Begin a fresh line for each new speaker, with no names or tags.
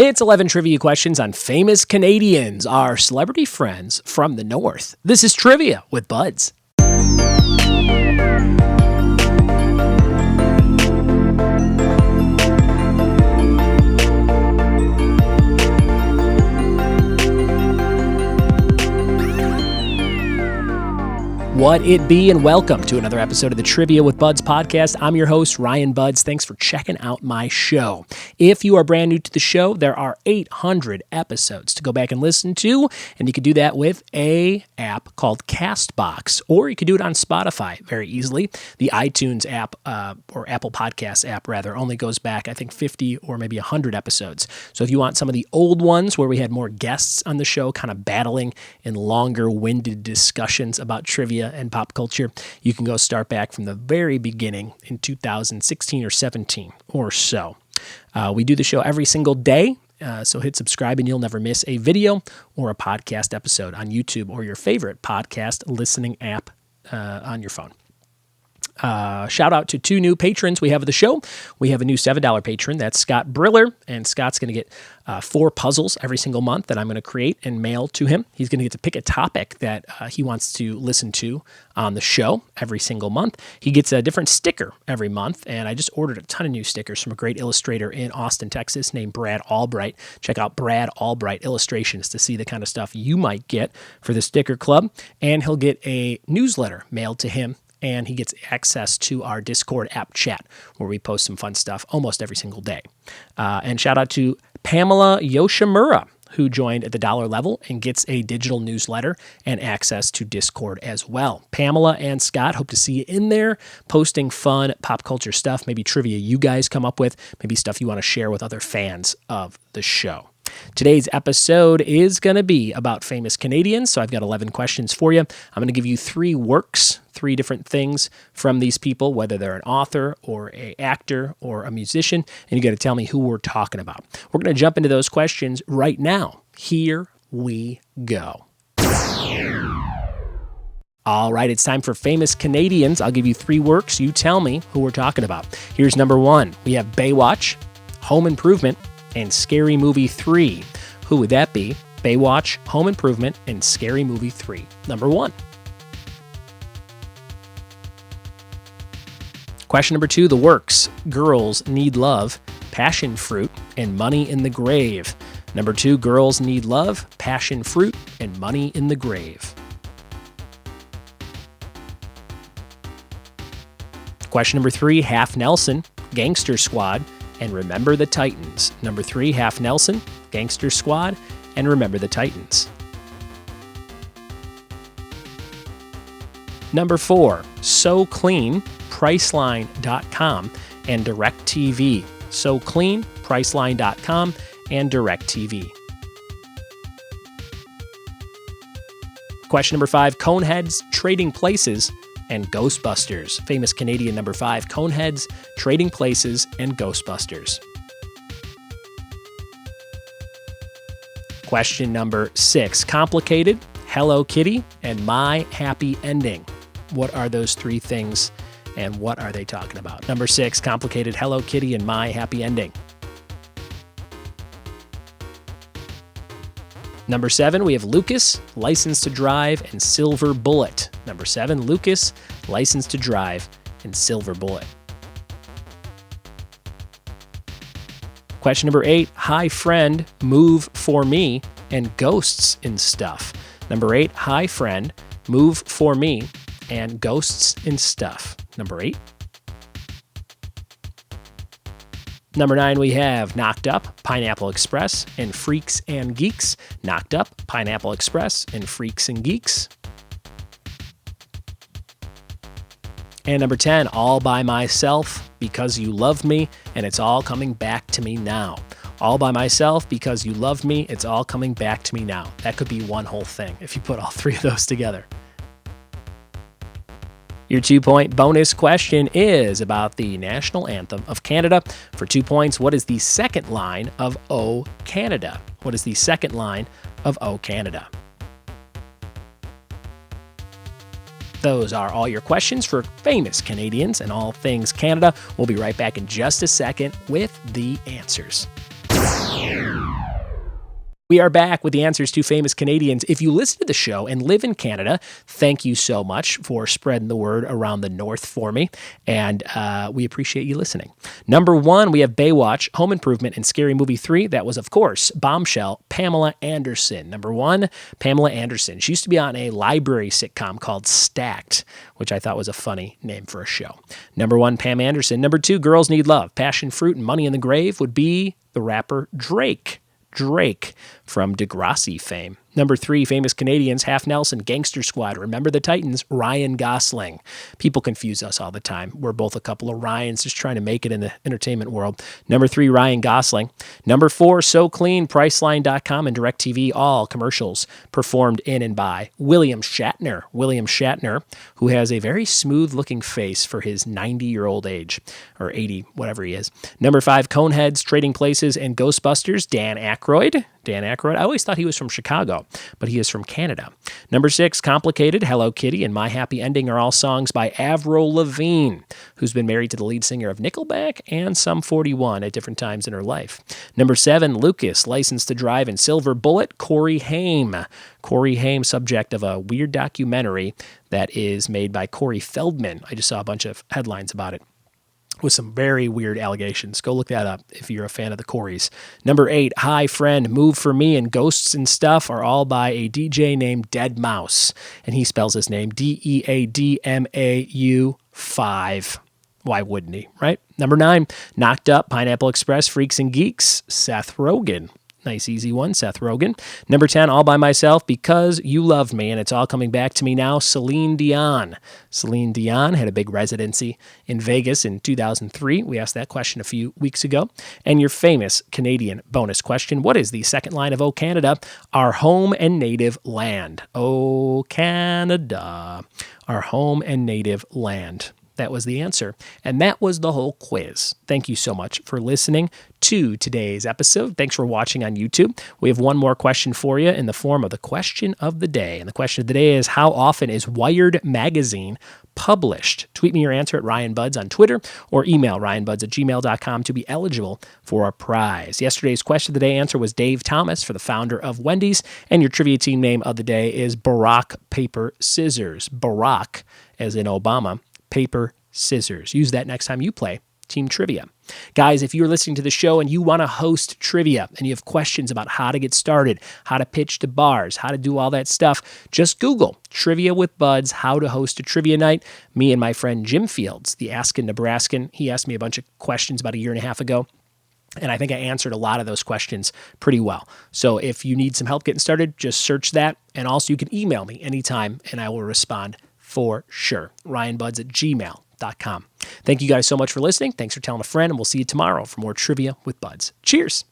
It's 11 trivia questions on famous Canadians, our celebrity friends from the North. This is Trivia with Buds. What it be, and welcome to another episode of the Trivia with Buds podcast. I'm your host, Ryan Buds. Thanks for checking out my show. If you are brand new to the show, there are 800 episodes to go back and listen to, and you can do that with an app called CastBox, or you can do it on Spotify very easily. The iTunes app, or Apple Podcasts app, rather, only goes back, I think, 50 or maybe 100 episodes. So if you want some of the old ones where we had more guests on the show, kind of battling in longer-winded discussions about trivia and pop culture, you can go start back from the very beginning in 2016 or 17 or so. We do the show every single day, so hit subscribe and you'll never miss a video or a podcast episode on YouTube or your favorite podcast listening app on your phone. Shout out to two new patrons we have of the show. We have a new $7 patron. That's Scott Briller, and Scott's going to get 4 puzzles every single month that I'm going to create and mail to him. He's going to get to pick a topic that he wants to listen to on the show every single month. He gets a different sticker every month, and I just ordered a ton of new stickers from a great illustrator in Austin, Texas named Brad Albright. Check out Brad Albright Illustrations to see the kind of stuff you might get for the sticker club, and he'll get a newsletter mailed to him, and he gets access to our Discord app chat where we post some fun stuff almost every single day. And shout out to Pamela Yoshimura, who joined at the $1 level and gets a digital newsletter and access to Discord as well. Pamela and Scott, hope to see you in there posting fun pop culture stuff, maybe trivia you guys come up with, maybe stuff you want to share with other fans of the show. Today's episode is going to be about famous Canadians, so I've got 11 questions for you. I'm going to give you 3 works, 3 different things from these people, whether they're an author or an actor or a musician, and you got to tell me who we're talking about. We're going to jump into those questions right now. Here we go. All right, it's time for famous Canadians. I'll give you 3 works. You tell me who we're talking about. Here's number 1. We have Baywatch, Home Improvement, and Scary Movie 3. Who would that be? Baywatch, Home Improvement, and Scary Movie 3. Number 1. Question number 2, the works. Girls Need Love, Passion Fruit, and Money in the Grave. Number 2, Girls Need Love, Passion Fruit, and Money in the Grave. Question number 3, Half Nelson, Gangster Squad, and Remember the Titans. Number 3, Half Nelson, Gangster Squad, and Remember the Titans. Number 4, So Clean, Priceline.com, and DirecTV. So Clean, Priceline.com, and DirecTV. Question number 5, Coneheads, Trading Places, and Ghostbusters. Famous Canadian number 5, Coneheads, Trading Places, and Ghostbusters. Question number 6, Complicated, Hello Kitty, and My Happy Ending. What are those 3 things, and what are they talking about? Number 6, Complicated, Hello Kitty, and My Happy Ending. Number 7, we have Lucas, License to Drive, and Silver Bullet. Number 7, Lucas, License to Drive, and Silver Bullet. Question number 8, Hi Friend, Move For Me, and Ghosts in Stuff. Number 8, Hi Friend, Move For Me, and Ghosts in Stuff. Number 8. Number 9, we have Knocked Up, Pineapple Express, and Freaks and Geeks. Knocked Up, Pineapple Express, and Freaks and Geeks. And number 10, All By Myself, Because You Love Me, and It's All Coming Back to Me Now. All By Myself, Because You Love Me, It's All Coming Back to Me Now. That could be one whole thing if you put all 3 of those together. Your 2-point bonus question is about the national anthem of Canada. For 2 points, what is the second line of O Canada? What is the second line of O Canada? Those are all your questions for famous Canadians and all things Canada. We'll be right back in just a second with the answers. We are back with the answers to famous Canadians. If you listen to the show and live in Canada, thank you so much for spreading the word around the north for me, and we appreciate you listening. Number 1, we have Baywatch, Home Improvement, and Scary Movie 3. That was, of course, Bombshell, Pamela Anderson. Number 1, Pamela Anderson. She used to be on a library sitcom called Stacked, which I thought was a funny name for a show. Number 1, Pam Anderson. Number 2, Girls Need Love, Passion Fruit, and Money in the Grave would be the rapper Drake from Degrassi fame. Number 3, famous Canadians, Half Nelson, Gangster Squad, Remember the Titans, Ryan Gosling. People confuse us all the time. We're both a couple of Ryans just trying to make it in the entertainment world. Number 3, Ryan Gosling. Number 4, So Clean, Priceline.com, and DirecTV, all commercials performed in and by William Shatner. William Shatner, who has a very smooth-looking face for his 90-year-old age, or 80, whatever he is. Number 5, Coneheads, Trading Places, and Ghostbusters, Dan Aykroyd. I always thought he was from Chicago, but he is from Canada. Number 6, Complicated, Hello Kitty, and My Happy Ending are all songs by Avril Lavigne, who's been married to the lead singer of Nickelback and Sum 41 at different times in her life. Number 7, Lucas, License to Drive, and Silver Bullet, Corey Haim. Corey Haim, subject of a weird documentary that is made by Corey Feldman. I just saw a bunch of headlines about it, with some very weird allegations. Go look that up if you're a fan of the Coreys. Number 8, Hi Friend, Move For Me, and Ghosts and Stuff are all by a DJ named Dead Mouse. And he spells his name Deadmau 5. Why wouldn't he, right? Number 9, Knocked Up, Pineapple Express, Freaks and Geeks, Seth Rogen. Nice, easy one, Seth Rogen. Number 10, All By Myself, Because You Loved Me, and It's All Coming Back to Me Now, Celine Dion. Celine Dion had a big residency in Vegas in 2003. We asked that question a few weeks ago. And your famous Canadian bonus question, what is the second line of O Canada? Our home and native land. O Canada, our home and native land. That was the answer. And that was the whole quiz. Thank you so much for listening to today's episode. Thanks for watching on YouTube. We have one more question for you in the form of the question of the day. And the question of the day is, how often is Wired Magazine published? Tweet me your answer at Ryan Buds on Twitter or email ryanbuds@gmail.com to be eligible for a prize. Yesterday's question of the day answer was Dave Thomas, for the founder of Wendy's. And your trivia team name of the day is Barack Paper Scissors. Barack, as in Obama, Paper Scissors. Use that next time you play Team Trivia. Guys, if you're listening to the show and you want to host trivia and you have questions about how to get started, how to pitch to bars, how to do all that stuff, just Google Trivia with Buds, how to host a trivia night. Me and my friend Jim Fields, the Askin Nebraskan, he asked me a bunch of questions about a year and a half ago. And I think I answered a lot of those questions pretty well. So if you need some help getting started, just search that. And also you can email me anytime and I will respond for sure. ryanbuds@gmail.com. Thank you guys so much for listening. Thanks for telling a friend, and we'll see you tomorrow for more Trivia with Buds. Cheers.